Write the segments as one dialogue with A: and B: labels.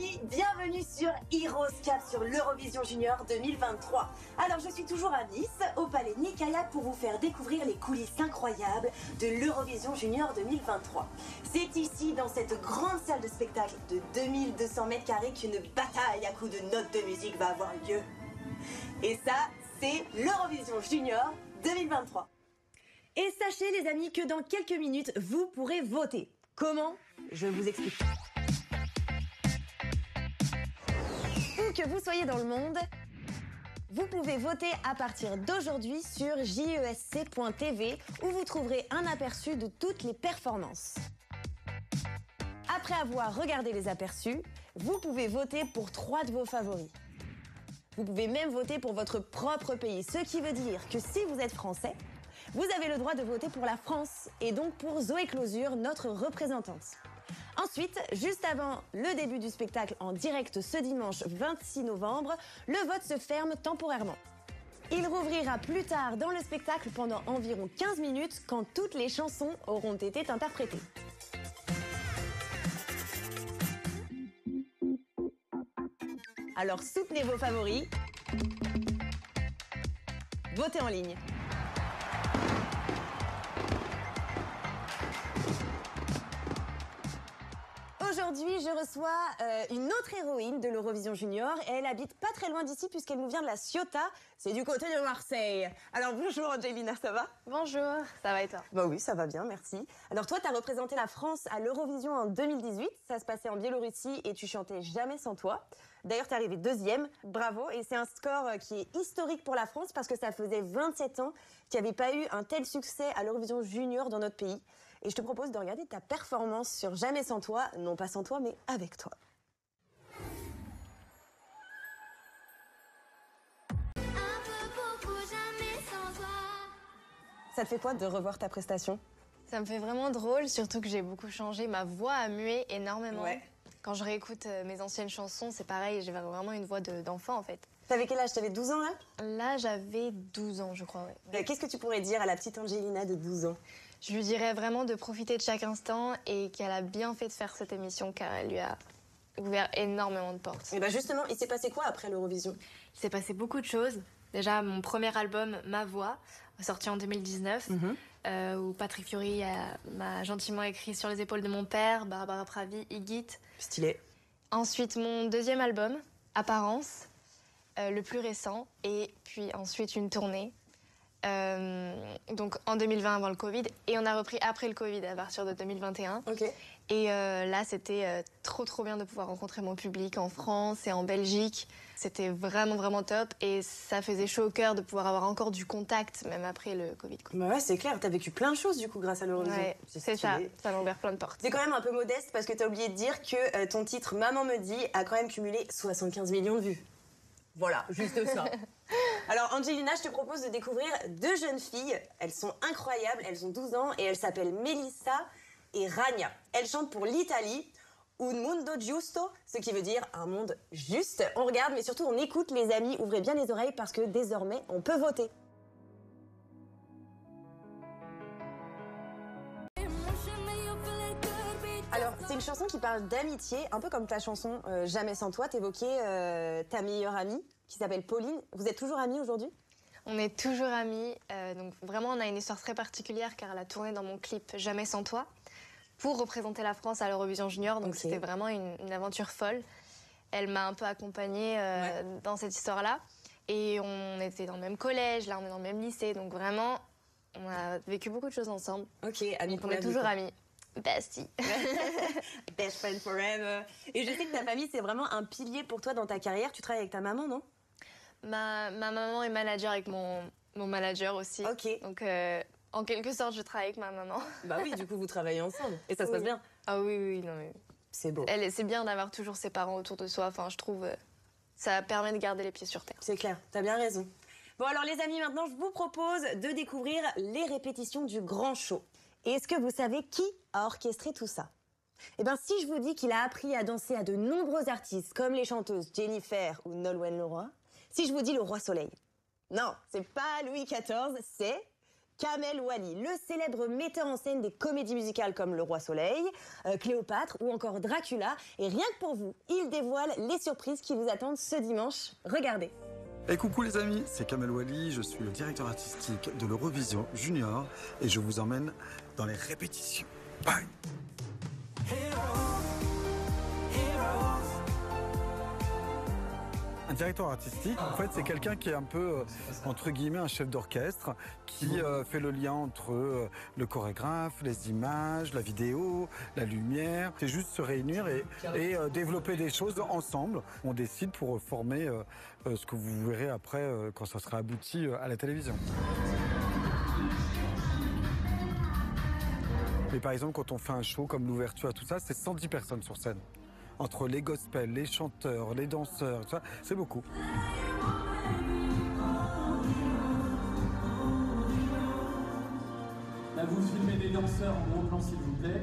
A: amis, bienvenue sur Heroes Cap sur l'Eurovision Junior 2023. Alors je suis toujours à Nice, au Palais Nicaïa pour vous faire découvrir les coulisses incroyables de l'Eurovision Junior 2023. C'est ici, dans cette grande salle de spectacle de 2200 mètres carrés qu'une bataille à coups de notes de musique va avoir lieu. Et ça, c'est l'Eurovision Junior 2023. Et sachez les amis que dans quelques minutes, vous pourrez voter. Comment? Je vous explique. Où que vous soyez dans le monde, vous pouvez voter à partir d'aujourd'hui sur jesc.tv où vous trouverez un aperçu de toutes les performances. Après avoir regardé les aperçus, vous pouvez voter pour 3 de vos favoris. Vous pouvez même voter pour votre propre pays, ce qui veut dire que si vous êtes français, vous avez le droit de voter pour la France et donc pour Zoé Closure, notre représentante. Ensuite, juste avant le début du spectacle en direct ce dimanche 26 novembre, le vote se ferme temporairement. Il rouvrira plus tard dans le spectacle pendant environ 15 minutes quand toutes les chansons auront été interprétées. Alors soutenez vos favoris. Votez en ligne. Aujourd'hui, je reçois une autre héroïne de l'Eurovision Junior et elle habite pas très loin d'ici puisqu'elle nous vient de la Ciotat, c'est du côté de Marseille. Alors bonjour Angelina, ça va?
B: Bonjour, ça va et toi?
A: Bah oui, ça va bien, merci. Alors toi, t'as représenté la France à l'Eurovision en 2018, ça se passait en Biélorussie et tu chantais Jamais sans toi. D'ailleurs, t'es arrivée 2e, bravo, et c'est un score qui est historique pour la France parce que ça faisait 27 ans qu'il n'y avait pas eu un tel succès à l'Eurovision Junior dans notre pays. Et je te propose de regarder ta performance sur Jamais sans toi, non pas sans toi, mais avec toi. Ça te fait quoi de revoir ta prestation?
B: Ça me fait vraiment drôle, surtout que j'ai beaucoup changé. Ma voix a mué énormément.
A: Ouais.
B: Quand je réécoute mes anciennes chansons, c'est pareil, j'ai vraiment une voix d'enfant en fait.
A: T'avais quel âge? T'avais 12 ans là?
B: Là, j'avais 12 ans, je crois, ouais.
A: Qu'est-ce que tu pourrais dire à la petite Angelina de 12 ans?
B: Je lui dirais vraiment de profiter de chaque instant et qu'elle a bien fait de faire cette émission car elle lui a ouvert énormément de portes.
A: Et bah justement, il s'est passé quoi après l'Eurovision?
B: Il s'est passé beaucoup de choses. Déjà, mon premier album, Ma Voix, sorti en 2019, où Patrick Fiori m'a gentiment écrit Sur les épaules de mon père, Barbara Pravi, Igit.
A: Stylé.
B: Ensuite, mon deuxième album, Apparence, le plus récent, et puis ensuite une tournée. Donc en 2020 avant le Covid, et on a repris après le Covid à partir de 2021.
A: Ok.
B: Et là, c'était trop bien de pouvoir rencontrer mon public en France et en Belgique. C'était vraiment top et ça faisait chaud au cœur de pouvoir avoir encore du contact même après le Covid.
A: Bah ouais, c'est clair, t'as vécu plein de choses du coup grâce à l'Eurovision.
B: Ouais, c'est ça m'a ouvert plein de portes.
A: C'est quand même un peu modeste parce que t'as oublié de dire que ton titre Maman me dit a quand même cumulé 75 millions de vues. Voilà, juste ça. Alors Angelina, je te propose de découvrir 2 jeunes filles. Elles sont incroyables, elles ont 12 ans et elles s'appellent Melissa et Rania. Elles chantent pour l'Italie, Un Mondo Giusto, ce qui veut dire un monde juste. On regarde, mais surtout on écoute les amis, ouvrez bien les oreilles parce que désormais on peut voter. Alors, c'est une chanson qui parle d'amitié, un peu comme ta chanson Jamais sans toi. T'évoquais ta meilleure amie, qui s'appelle Pauline. Vous êtes toujours amies aujourd'hui?
B: On est toujours amis, donc vraiment on a une histoire très particulière car elle a tourné dans mon clip Jamais sans toi pour représenter la France à l'Eurovision Junior, donc c'était vraiment une aventure folle. Elle m'a un peu accompagnée dans cette histoire-là et on était dans le même collège, là on est dans le même lycée, donc vraiment on a vécu beaucoup de choses ensemble.
A: Ok, amis
B: donc on est toujours amis. Bestie.
A: Best friend forever. Et je sais que ta famille, c'est vraiment un pilier pour toi dans ta carrière. Tu travailles avec ta maman, non?
B: Ma maman est manager avec mon manager aussi.
A: Ok.
B: Donc, en quelque sorte, je travaille avec ma maman.
A: Bah oui, du coup, vous travaillez ensemble. Et ça se passe bien?
B: Ah oui, non mais...
A: C'est beau.
B: C'est bien d'avoir toujours ses parents autour de soi. Enfin, je trouve, ça permet de garder les pieds sur terre.
A: C'est clair, t'as bien raison. Bon alors les amis, maintenant, je vous propose de découvrir les répétitions du grand show. Et est-ce que vous savez qui a orchestré tout ça? Eh bien, si je vous dis qu'il a appris à danser à de nombreux artistes, comme les chanteuses Jennifer ou Nolwenn Leroy, si je vous dis le Roi Soleil, non, c'est pas Louis XIV, c'est Kamel Wally, le célèbre metteur en scène des comédies musicales comme Le Roi Soleil, Cléopâtre ou encore Dracula. Et rien que pour vous, il dévoile les surprises qui vous attendent ce dimanche. Regardez.
C: Et coucou les amis, c'est Kamel Wally, je suis le directeur artistique de l'Eurovision Junior et je vous emmène dans les répétitions. Bye. Un directeur artistique, en fait, c'est quelqu'un qui est un peu, entre guillemets, un chef d'orchestre, qui fait le lien entre le chorégraphe, les images, la vidéo, la lumière. C'est juste se réunir et développer des choses ensemble. On décide pour former ce que vous verrez après quand ça sera abouti à la télévision. Mais par exemple, quand on fait un show comme l'ouverture, tout ça, c'est 110 personnes sur scène. Entre les gospels, les chanteurs, les danseurs, tout ça, c'est beaucoup.
D: Là, vous filmez des danseurs en gros plan, s'il vous plaît.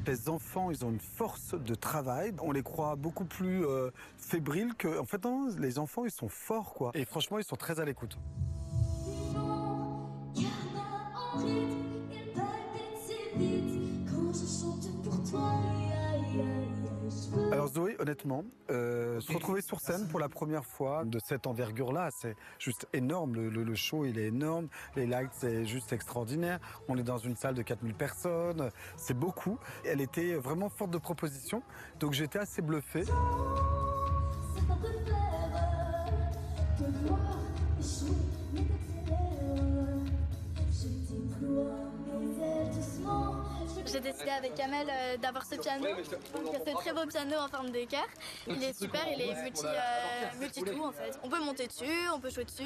C: Les enfants, ils ont une force de travail. On les croit beaucoup plus fébriles que... En fait, non, les enfants, ils sont forts, quoi. Et franchement, ils sont très à l'écoute. Alors Zoé, honnêtement, se retrouver sur scène pour la première fois de cette envergure-là, c'est juste énorme. Le show, il est énorme. Les lights, c'est juste extraordinaire. On est dans une salle de 4000 personnes. C'est beaucoup. Elle était vraiment forte de propositions. Donc j'étais assez bluffé.
E: J'ai décidé avec Kamel d'avoir ce piano, ce très beau piano en forme de cœur. Il est super, il est multi-tout en fait. On peut monter dessus, on peut jouer dessus,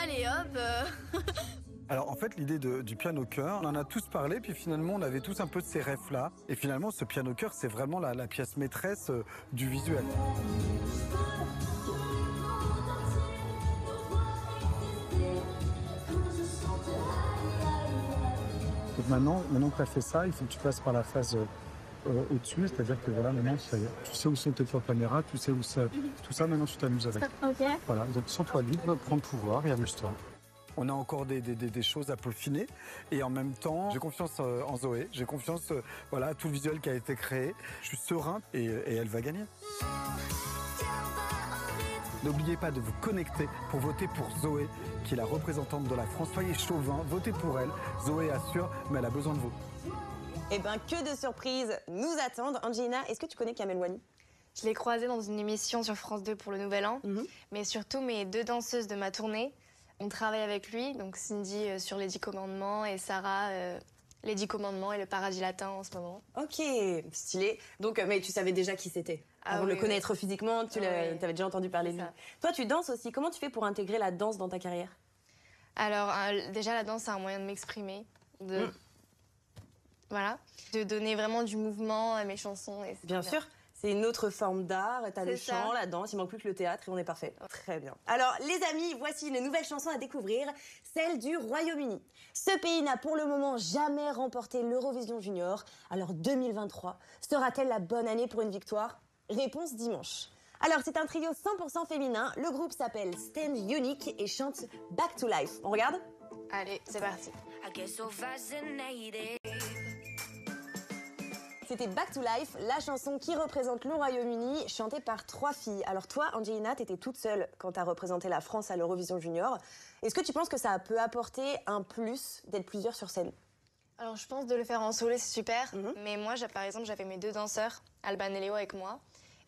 E: allez hop.
C: Alors en fait, l'idée du piano cœur, on en a tous parlé, puis finalement on avait tous un peu de ces rêves-là. Et finalement, ce piano cœur, c'est vraiment la pièce maîtresse du visuel. Donc maintenant que tu as fait ça, il faut que tu passes par la phase au-dessus, c'est-à-dire que voilà, maintenant tu sais où sont tes caméras, tu sais où ça. Tout ça, maintenant tu t'amuses avec.
E: Ok.
C: Voilà, donc sens-toi libre, prends le pouvoir et amuse-toi. On a encore des choses à peaufiner et en même temps, j'ai confiance en Zoé, j'ai confiance voilà, tout le visuel qui a été créé. Je suis serein et elle va gagner. N'oubliez pas de vous connecter pour voter pour Zoé, qui est la représentante de la France. Soyez chauvin, votez pour elle. Zoé assure, mais elle a besoin de vous.
A: Eh ben, que de surprises nous attendent. Angelina, est-ce que tu connais Kamel Wally?
B: Je l'ai croisé dans une émission sur France 2 pour le Nouvel An, mais surtout mes deux danseuses de ma tournée, on travaille avec lui, donc Cindy sur les 10 commandements et Sarah les 10 commandements et le paradis latin en ce moment.
A: Ok, stylé. Donc, mais tu savais déjà qui c'était?
B: Ah,
A: Avant de
B: oui,
A: le connaître physiquement, tu avais déjà entendu parler de lui. Toi, tu danses aussi. Comment tu fais pour intégrer la danse dans ta carrière?
B: Alors, déjà, la danse, c'est un moyen de m'exprimer, voilà, de donner vraiment du mouvement à mes chansons. Et
A: bien sûr. C'est une autre forme d'art. T'as le chant, la danse, il manque plus que le théâtre et on est parfait. Très bien. Alors, les amis, voici une nouvelle chanson à découvrir, celle du Royaume-Uni. Ce pays n'a pour le moment jamais remporté l'Eurovision Junior. Alors, 2023 sera-t-elle la bonne année pour une victoire? Réponse dimanche. Alors, c'est un trio 100% féminin. Le groupe s'appelle Stand Unique et chante Back to Life. On regarde?
B: Allez, c'est parti.
A: C'était Back to Life, la chanson qui représente le Royaume-Uni, chantée par 3 filles. Alors toi, Angelina, t'étais toute seule quand t'as représenté la France à l'Eurovision Junior. Est-ce que tu penses que ça peut apporter un plus d'être plusieurs sur scène?
B: Alors, je pense de le faire en solo, c'est super. Mais moi, par exemple, j'avais mes deux danseurs, Alban et Léo, avec moi.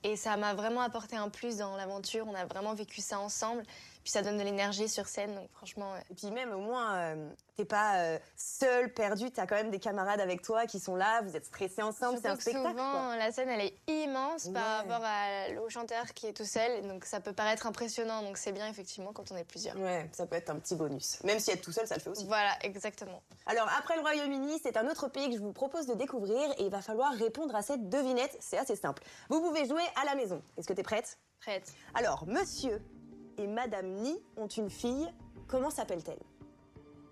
B: Et ça m'a vraiment apporté un plus dans l'aventure. On a vraiment vécu ça ensemble. Puis ça donne de l'énergie sur scène, donc franchement...
A: Et puis même, au moins, t'es pas seule, perdue. T'as quand même des camarades avec toi qui sont là. Vous êtes stressés ensemble, c'est un spectacle.
B: Souvent, la scène, elle est immense par rapport au chanteur qui est tout seul. Donc ça peut paraître impressionnant. Donc c'est bien, effectivement, quand on est plusieurs.
A: Ouais, ça peut être un petit bonus. Même si être tout seul, ça le fait aussi.
B: Voilà, exactement.
A: Alors, après le Royaume-Uni, c'est un autre pays que je vous propose de découvrir. Et il va falloir répondre à cette devinette. C'est assez simple. Vous pouvez jouer à la maison. Est-ce que t'es prête?
B: Prête.
A: Alors, monsieur et Madame Ni ont une fille. Comment s'appelle-t-elle?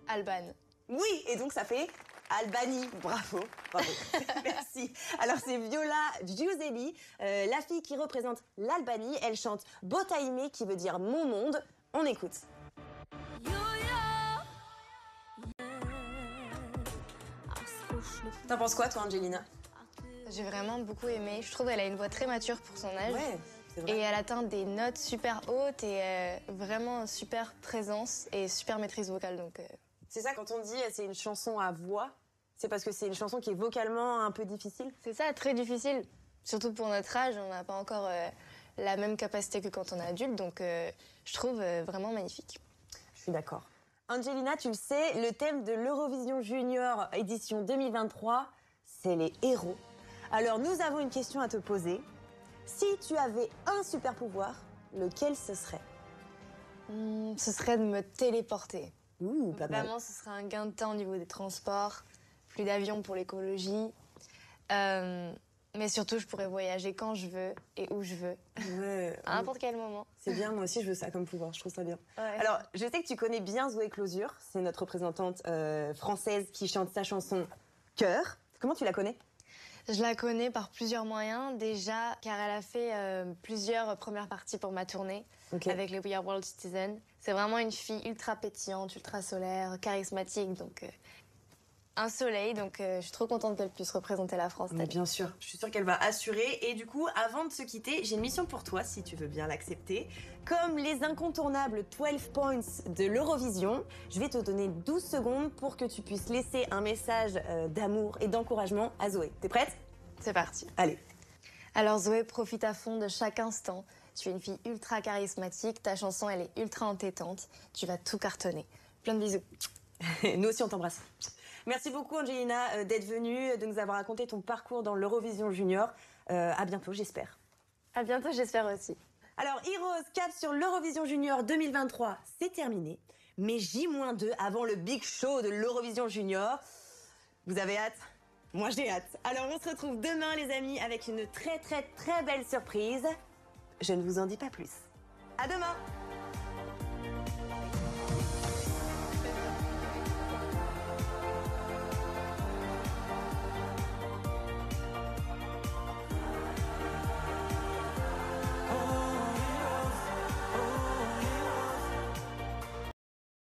B: Alban.
A: Oui, et donc ça fait Albanie. Bravo, bravo. Merci. Alors c'est Viola Giuselli, la fille qui représente l'Albanie. Elle chante Botaime, qui veut dire mon monde. On écoute. T'en penses quoi, toi, Angelina?
B: J'ai vraiment beaucoup aimé. Je trouve qu'elle a une voix très mature pour son âge.
A: Ouais, c'est vrai.
B: Et elle atteint des notes super hautes et vraiment super présence et super maîtrise vocale. Donc,
A: C'est ça, quand on dit c'est une chanson à voix, c'est parce que c'est une chanson qui est vocalement un peu difficile?
B: c'est ça, très difficile. Surtout pour notre âge, on n'a pas encore la même capacité que quand on est adulte. Donc, je trouve vraiment magnifique.
A: Je suis d'accord. Angelina, tu le sais, le thème de l'Eurovision Junior édition 2023, c'est les héros. Alors, nous avons une question à te poser. Si tu avais un super pouvoir, lequel ce serait?
B: Ce serait de me téléporter.
A: Ouh, pas mal.
B: Vraiment, ce serait un gain de temps au niveau des transports, plus d'avions pour l'écologie. Mais surtout, je pourrais voyager quand je veux et où je veux,
A: Ouais,
B: à n'importe quel moment.
A: c'est bien, moi aussi je veux ça comme pouvoir, je trouve ça bien.
B: Ouais.
A: Alors, je sais que tu connais bien Zoé Closure, c'est notre représentante française qui chante sa chanson Cœur. Comment tu la connais?
B: Je la connais par plusieurs moyens. Déjà, car elle a fait plusieurs premières parties pour ma tournée avec les We Are World Citizens. C'est vraiment une fille ultra pétillante, ultra solaire, charismatique. Donc, un soleil. Donc, je suis trop contente qu'elle puisse représenter la France.
A: Mais bien sûr, je suis sûre qu'elle va assurer. Et du coup, avant de se quitter, j'ai une mission pour toi, si tu veux bien l'accepter. Comme les incontournables 12 points de l'Eurovision, je vais te donner 12 secondes pour que tu puisses laisser un message d'amour et d'encouragement à Zoé. T'es prête?
B: C'est parti.
A: Allez.
B: Alors Zoé, profite à fond de chaque instant. Tu es une fille ultra charismatique, ta chanson elle est ultra entêtante. Tu vas tout cartonner. Plein de bisous.
A: Nous aussi on t'embrasse. Merci beaucoup Angelina d'être venue, de nous avoir raconté ton parcours dans l'Eurovision Junior. À bientôt, j'espère.
B: À bientôt, j'espère aussi.
A: Alors Heroes cap sur l'Eurovision Junior 2023, c'est terminé. Mais J-2 avant le big show de l'Eurovision Junior. Vous avez hâte? Moi j'ai hâte. Alors on se retrouve demain les amis avec une très belle surprise. Je ne vous en dis pas plus. À demain!